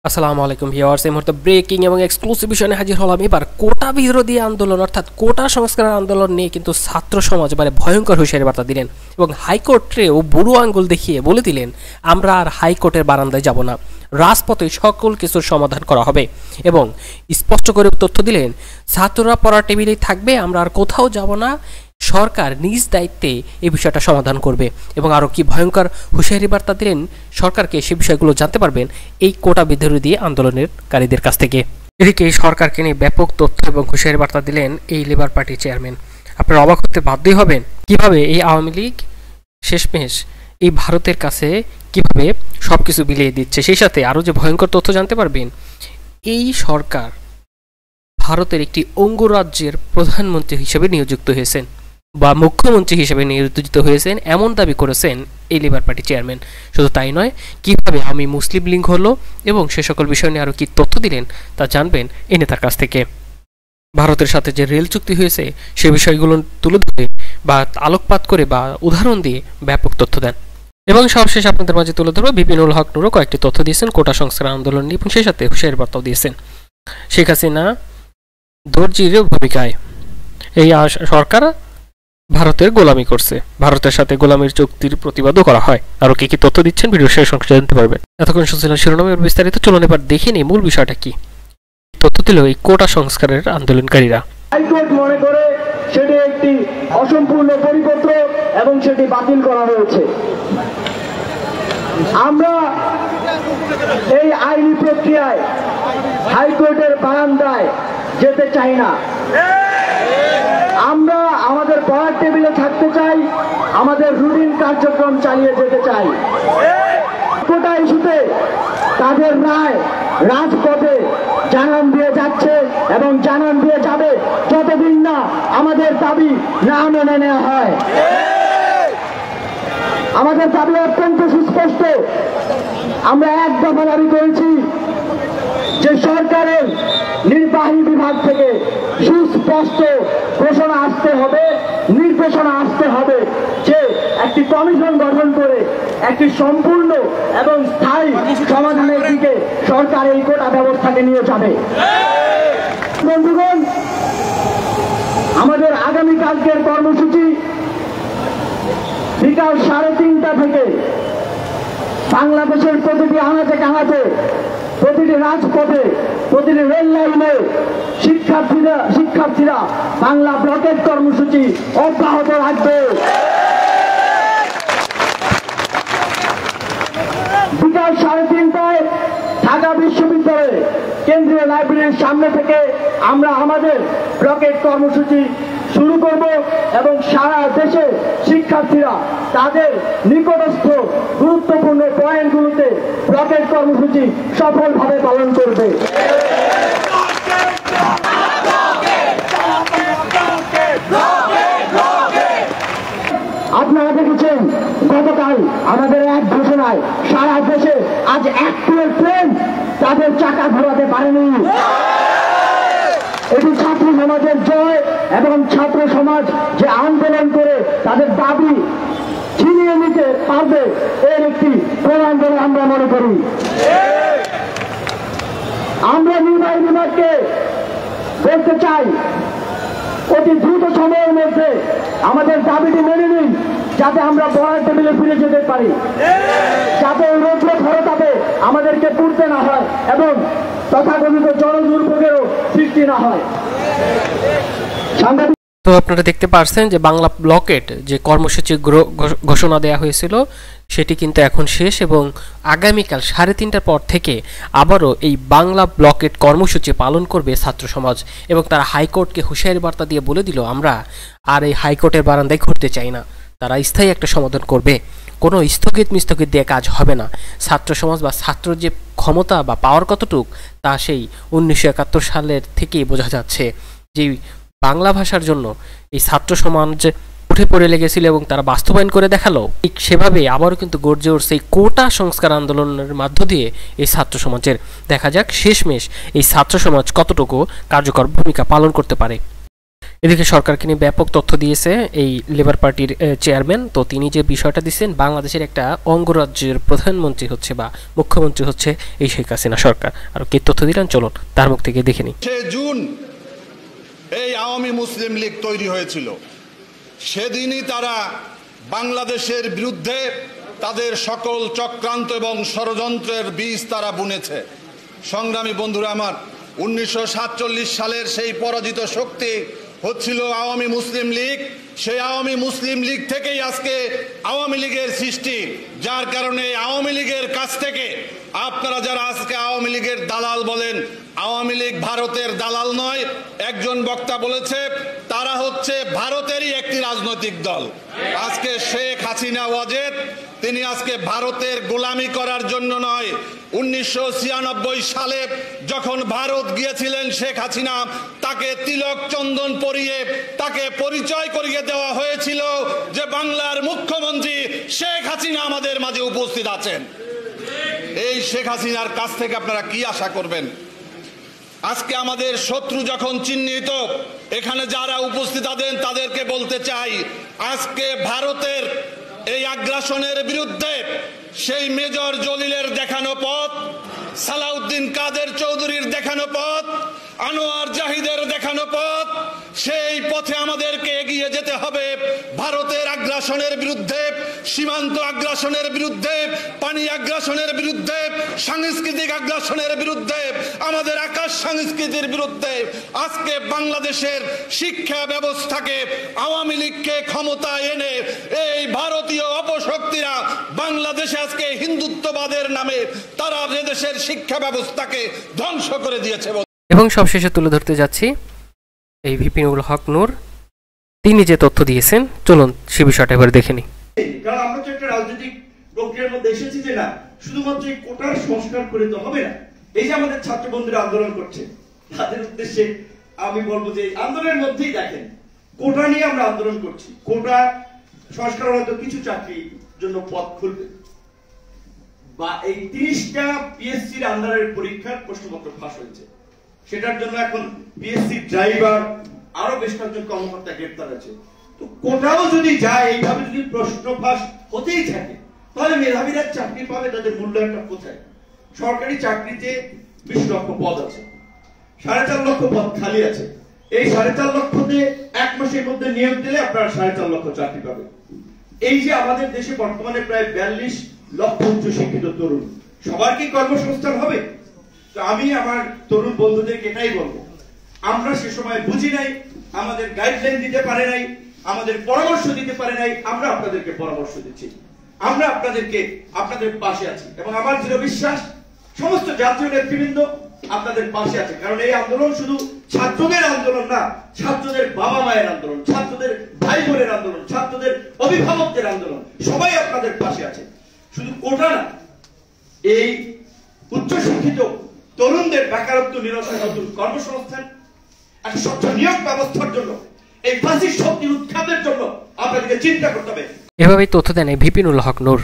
আসসালামু আলাইকুম ভিউয়ার্স, এই মুহূর্তে ব্রেকিং এবং এক্সক্লুসিভ বিষয় নিয়ে হাজির হলাম। এবার কোটা বিরোধী আন্দোলন অর্থাৎ কোটা সংস্কার আন্দোলন নিয়ে কিন্তু ছাত্র সমাজ এবারে ভয়ঙ্কর হুঁশিয়ারি বার্তা দিলেন এবং হাইকোর্টেও বুড়ো আঙ্গুল দেখিয়ে বলে দিলেন, আমরা আর হাইকোর্টের বারান্দায় যাব না, রাজপথে সকল কিছুর সমাধান করা হবে। এবং স্পষ্ট করে তথ্য দিলেন, ছাত্ররা পড়ার টেবিলেই থাকবে, আমরা আর কোথাও যাব না, সরকার নিজ দায়িত্বে এই বিষয়টা সমাধান করবে। এবং আরও কি ভয়ঙ্কর হুঁশিয়ারি বার্তা দিলেন সরকারকে, সে বিষয়গুলো জানতে পারবেন এই কোটা বিরোধী আন্দোলনকারীদের কাছ থেকে। এদিকে সরকারকে নিয়ে ব্যাপক তথ্য এবং হুঁশিয়ারি বার্তা দিলেন এই লেবার পার্টির চেয়ারম্যান। আপনারা অবাক হতে বাধ্যই হবেন কিভাবে এই আওয়ামী লীগ শেষমেশ এই ভারতের কাছে কিভাবে সবকিছু বিলিয়ে দিচ্ছে। সেই সাথে আরও যে ভয়ঙ্কর তথ্য জানতে পারবেন, এই সরকার ভারতের একটি অঙ্গরাজ্যের প্রধানমন্ত্রী হিসেবে নিযুক্ত হয়েছেন বা মুখ্যমন্ত্রী হিসেবে নিয়োজিত হয়েছেন, এমন দাবি করেছেন এই লেবার পার্টি চেয়ারম্যান। শুধু তাই নয়, কিভাবে আমি মুসলিম লীগ হলো এবং সে সকল বিষয় নিয়ে আরও কি তথ্য দিলেন তা জানবেন এই নেতার কাছ থেকে। ভারতের সাথে যে রেল চুক্তি হয়েছে সে বিষয়গুলো তুলে ধরে বা আলোকপাত করে বা উদাহরণ দিয়ে ব্যাপক তথ্য দেন। এবং সবশেষ আপনাদের মাঝে তুলে ধরবো বিপিনুল হক নুরও কয়েকটি তথ্য দিয়েছেন কোটা সংস্কার আন্দোলন নিয়ে এবং সেই সাথে হুঁশিয়ারি বার্তাও দিয়েছেন শেখ হাসিনা দর্জির ভূমিকায়। এই সরকার ভারতের গোলামি করছে, ভারতের সাথে গোলামির চুক্তির প্রতিবাদও করা হয়। আরও কি কি তথ্য দিচ্ছেন ভিডিও শেষ অংশে জানতে পারবেন। এতক্ষণ শুনছিলেন শিরোনামের বিস্তারিত, চলুন এবার দেখে নিই মূল বিষয়টা কি। তথ্য দিল এই কোটা সংস্কারের আন্দোলনকারীরা। হাইকোর্ট মনে করে সেটি একটি অসম্পূর্ণ পরিপত্র এবং সেটি বাতিল করা হয়েছে। আমরা এই আইনি প্রক্রিয়ায় হাইকোর্টের বারান্দায় যেতে চাই না। আমরা আমাদের পড়ার টেবিলে থাকতে চাই, আমাদের রুটিন কার্যক্রম চালিয়ে যেতে চাই। কোটা ইস্যুতে তাদের রায় রাজপথে জানান দিয়ে যাচ্ছে এবং জানান দিয়ে যাবে যতদিন না আমাদের দাবি না মেনে নেওয়া হয়। আমাদের দাবি অত্যন্ত সুস্পষ্ট। আমরা এক দফা দাবি করেছি যে সরকারের নির্বাহী বিভাগ থেকে সুস্পষ্ট ঘোষণা আসতে হবে, নির্দেশনা আসতে হবে যে একটি কমিশন গঠন করে একটি সম্পূর্ণ এবং স্থায়ী সমাধানের দিকে সরকার এই কোটা ব্যবস্থাকে নিয়ে যাবে। বন্ধুগণ, আমাদের আগামীকালকের কর্মসূচি বিকাল 3:30 থেকে বাংলাদেশের প্রতিটি আনাচে কানাচে, প্রতিটি রাজপথে, প্রতিটি রেল লাইনে শিক্ষার্থীরা বাংলা ব্লকের কর্মসূচি অব্যাহত রাখবে। বিকাল 3:30টায় ঢাকা বিশ্ববিদ্যালয়ে কেন্দ্রীয় লাইব্রেরির সামনে থেকে আমরা আমাদের ব্লকের কর্মসূচি শুরু করব এবং সারা দেশে শিক্ষার্থীরা তাদের নিকটস্থ গুরুত্বপূর্ণ পয়েন্টগুলোতে ব্লকের কর্মসূচি সফলভাবে পালন করবে। আপনারা দেখেছেন গতকাল আমাদের এক ঘোষণায় সারা দেশে আজ একটি ট্রেন তাদের চাকা ঘোরাতে পারেনি। এটি ছাত্র সমাজের জয় এবং ছাত্র সমাজ যে আন্দোলন করে তাদের দাবি ছিনিয়ে নিতে পারবে এর একটি প্রমাণ বলে আমরা মনে করি। আমরা নির্বাহী বিভাগকে বলতে চাই, অতি দ্রুত সময়ের মধ্যে আমাদের দাবিটি মেনে নিন, যাতে আমরা পড়ার টেবিলে ফিরে যেতে পারি, যাতে রৌদ্র খরতাপে আমাদেরকে পুড়তে না হয় এবং তথাকথিত জনদুর্ভোগেরও সৃষ্টি না হয়। তো আপনারা দেখতে পারছেন যে বাংলা ব্লকেট যে কর্মসূচি ঘোষণা দেওয়া হয়েছিল সেটি কিন্তু এখন শেষ এবং আগামীকাল 3:30টার পর থেকে আবারও এই বাংলা ব্লকেট কর্মসূচি পালন করবে ছাত্র সমাজ। এবং তারা হাইকোর্টকে হুঁশিয়ারি বার্তা দিয়ে বলে দিল, আমরা আর এই হাইকোর্টের বারান্দায় ঘুরতে চাই না, তারা স্থায়ী একটা সমাধান করবে, কোনো স্থগিত দিয়ে কাজ হবে না। ছাত্র সমাজ বা ছাত্র যে ক্ষমতা বা পাওয়ার কতটুক তা সেই 1971 সালের থেকেই বোঝা যাচ্ছে। যে বাংলা ভাষার জন্য এই ছাত্র সমাজ উঠে পড়ে লেগেছিল এবং তারা বাস্তবায়ন করে দেখালো, ঠিক সেভাবে আবারও কিন্তু গর্জে উঠছে এই কোটা সংস্কার আন্দোলনের মাধ্য দিয়ে এই ছাত্র সমাজের। দেখা যাক শেষমেশ এই ছাত্র সমাজ কতটুকু কার্যকর ভূমিকা পালন করতে পারে। এদিকে সরকারকে নিয়ে ব্যাপক তথ্য দিয়েছে এই লেবার পার্টির চেয়ারম্যান। তো তিনি যে বিষয়টা দিচ্ছেন, বাংলাদেশের একটা অঙ্গরাজ্যের প্রধানমন্ত্রী হচ্ছে বা মুখ্যমন্ত্রী হচ্ছে এই শেখ হাসিনা সরকার। আর কি তথ্য দিলেন চলুন তার মুখ থেকে দেখে নিই। জুন এই আওয়ামী মুসলিম লীগ তৈরি হয়েছিল, সেদিনই তারা বাংলাদেশের বিরুদ্ধে তাদের সকল চক্রান্ত এবং ষড়যন্ত্রের বীজ তারা বুনেছে। সংগ্রামী বন্ধুরা আমার, 1947 সালের সেই পরাজিত শক্তি হচ্ছিল আওয়ামী মুসলিম লীগ। সেই আওয়ামী মুসলিম লীগ থেকেই আজকে আওয়ামী লীগের সৃষ্টি, যার কারণে আওয়ামী লীগের কাছ থেকে আপনারা যারা আজকে আওয়ামী লীগের দালাল বলেন, আওয়ামী লীগ ভারতের দালাল নয়। একজন বক্তা বলেছে তারা হচ্ছে ভারতেরই একটি রাজনৈতিক দল। আজকে শেখ হাসিনা ওয়াজেদ তিনি আজকে ভারতের গোলামি করার জন্য নয়, 1996 সালে যখন ভারত গিয়েছিলেন শেখ হাসিনা, তাকে তিলক চন্দন পরিয়ে তাকে পরিচয় করিয়ে দেওয়া হয়েছিল যে বাংলার মুখ্যমন্ত্রী শেখ হাসিনা আমাদের মাঝে উপস্থিত আছেন। এই শেখ হাসিনার কাছ থেকে আপনারা কি আশা করবেন? আজকে আমাদের শত্রু যখন চিহ্নিত, এখানে যারা উপস্থিত আছেন তাদেরকে বলতে চাই, আজকে ভারতের এই আগ্রাসনের বিরুদ্ধে সেই মেজর জলিলের দেখানো পথ, সালাউদ্দিন কাদের চৌধুরীর দেখানো পথ, আনোয়ার জাহিদের দেখানো পথ, সেই পথে আমাদেরকে এগিয়ে যেতে হবে। ভারতের আগ্রাসনের বিরুদ্ধে, সীমান্ত আগ্রাসনের বিরুদ্ধে, পানি আগ্রাসনের বিরুদ্ধে, সাংস্কৃতিক আগ্রাসনের বিরুদ্ধে, আমাদের আকাশ সংস্কৃতির বিরুদ্ধে। আজকে বাংলাদেশের শিক্ষা ব্যবস্থাকে, আওয়ামী লীগকে ক্ষমতায় এনে এই ভারতীয় অপশক্তিরা বাংলাদেশে আজকে হিন্দুত্ববাদের নামে তারা দেশের শিক্ষা ব্যবস্থাকে ধ্বংস করে দিয়েছে। এবং সবশেষে তুলে ধরতে যাচ্ছি এই ভিপিনুল হক নূর, তিনি যে তথ্য দিয়েছেন, চলুন সে বিষয়টা এবার দেখে নিই। কারণ আমরা তো একটা রাজনৈতিক প্রক্রিয়ার মধ্যে এসেছি যে না শুধুমাত্র এই কোটার সংস্কার করে তো হবে না। এই যে আমাদের ছাত্র বন্ধুরা আন্দোলন করছে, তাদের উদ্দেশ্যে আমি বলবো যে আন্দোলনের মধ্যেই দেখেন কোটা নিয়ে আমরা আন্দোলন করছি। কোটা সংস্কার হয়তো কিছু চাকরির জন্য পদ খুলবে, বা এই 30টা পিএসসির আন্ডারের পরীক্ষার প্রশ্নপত্র ফাঁস হয়েছে, সেটার জন্য এখন পিএসসি ড্রাইভার আরো বেশ কয়েকজন কর্মকর্তা গ্রেপ্তার আছে। তো কোটাও যদি যায়, এইভাবে যদি প্রশ্ন ফাঁস হতেই থাকে, তাহলে মেধাবীরা চাকরি পাবে, তাদের মূল্যায়নটা কোথায়? সরকারি চাকরিতে 20 লক্ষ পদ আছে, 4.5 লক্ষ পদ খালি আছে। এই 4.5 লক্ষতে 1 মাসের মধ্যে নিয়োগ দিলে আপনারা 4.5 লক্ষ চাকরি পাবে। এই যে আমাদের দেশে বর্তমানে প্রায় 42 লক্ষ উচ্চ শিক্ষিত তরুণ, সবার কি কর্মসংস্থান হবে? তো আমি আমার তরুণ বন্ধুদেরকে এটাই বলবো, আমরা সে সময় বুঝি নাই, আমাদের গাইডলাইন দিতে পারে নাই, আমাদের পরামর্শ দিতে পারে নাই, আমরা আপনাদেরকে পরামর্শ দিচ্ছি, আমরা আপনাদের পাশে আছি। এবং আমার দৃঢ় বিশ্বাস সমস্ত জাতীয় নেতৃবৃন্দ আপনাদের পাশে আছে। কারণ এই আন্দোলন শুধু ছাত্রদের আন্দোলন না, ছাত্রদের বাবা মায়ের আন্দোলন, ছাত্রদের ভাই বোনের আন্দোলন, ছাত্রদের অভিভাবকদের আন্দোলন, সবাই আপনাদের পাশে আছে। শুধু কোটা না, এই উচ্চশিক্ষিত তরুণদের বেকারত্ব নিরসন, নতুন কর্মসংস্থান, একটা স্বচ্ছ নিয়োগ ব্যবস্থার জন্য, এই ফাঁসির শক্তি উৎখাতের জন্য আপনাদেরকে চিন্তা করতে হবে। এভাবেই তথ্য দেন ভিপিনুল হক নূর।